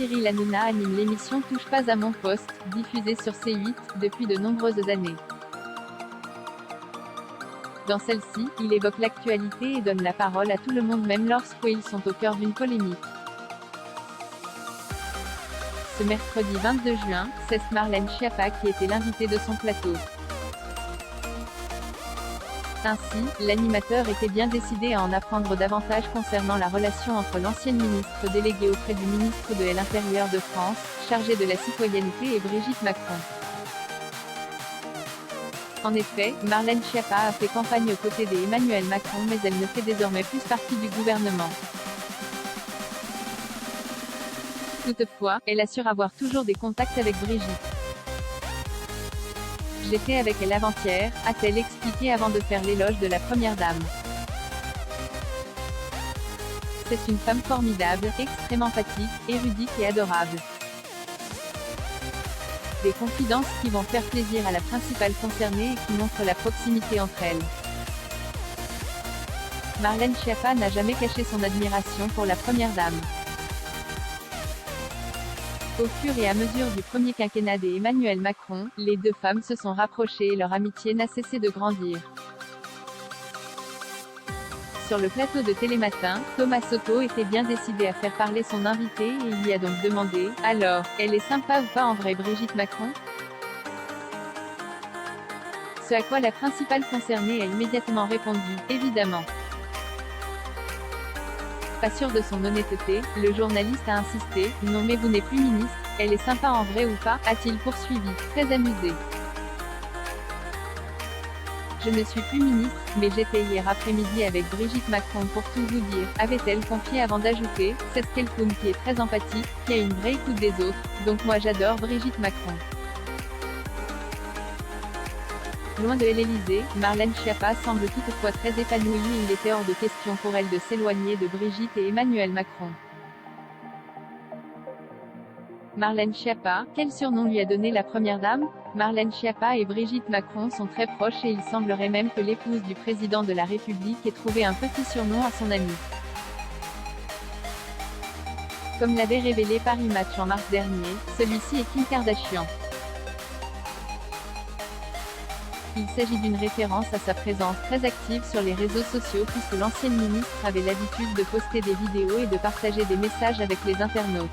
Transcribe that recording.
Cyril Hanouna anime l'émission Touche pas à mon poste, diffusée sur C8, depuis de nombreuses années. Dans celle-ci, il évoque l'actualité et donne la parole à tout le monde même lorsqu'ils sont au cœur d'une polémique. Ce mercredi 22 juin, c'est Marlène Schiappa qui était l'invitée de son plateau. Ainsi, l'animateur était bien décidé à en apprendre davantage concernant la relation entre l'ancienne ministre déléguée auprès du ministre de l'Intérieur de France, chargé de la citoyenneté, et Brigitte Macron. En effet, Marlène Schiappa a fait campagne aux côtés d'Emmanuel Macron, mais elle ne fait désormais plus partie du gouvernement. Toutefois, elle assure avoir toujours des contacts avec Brigitte. J'étais avec elle avant-hier, a-t-elle expliqué avant de faire l'éloge de la première dame. C'est une femme formidable, extrêmement empathique, érudite et adorable. Des confidences qui vont faire plaisir à la principale concernée et qui montrent la proximité entre elles. Marlène Schiappa n'a jamais caché son admiration pour la première dame. Au fur et à mesure du premier quinquennat d'Emmanuel Macron, les deux femmes se sont rapprochées et leur amitié n'a cessé de grandir. Sur le plateau de Télématin, Thomas Soto était bien décidé à faire parler son invité et il lui a donc demandé « Alors, elle est sympa ou pas en vrai Brigitte Macron ?» Ce à quoi la principale concernée a immédiatement répondu « Évidemment ». Pas sûr de son honnêteté, le journaliste a insisté « Non mais vous n'êtes plus ministre, elle est sympa en vrai ou pas ?» a-t-il poursuivi, très amusé. Je ne suis plus ministre, mais j'étais hier après-midi avec Brigitte Macron pour tout vous dire, avait-elle confié avant d'ajouter, c'est quelqu'un qui est très empathique, qui a une vraie écoute des autres, donc moi j'adore Brigitte Macron. Loin de l'Élysée, Marlène Schiappa semble toutefois très épanouie et il était hors de question pour elle de s'éloigner de Brigitte et Emmanuel Macron. Marlène Schiappa, quel surnom lui a donné la première dame? Marlène Schiappa et Brigitte Macron sont très proches et il semblerait même que l'épouse du président de la République ait trouvé un petit surnom à son amie. Comme l'avait révélé Paris Match en mars dernier, celui-ci est Kim Kardashian. Il s'agit d'une référence à sa présence très active sur les réseaux sociaux puisque l'ancienne ministre avait l'habitude de poster des vidéos et de partager des messages avec les internautes.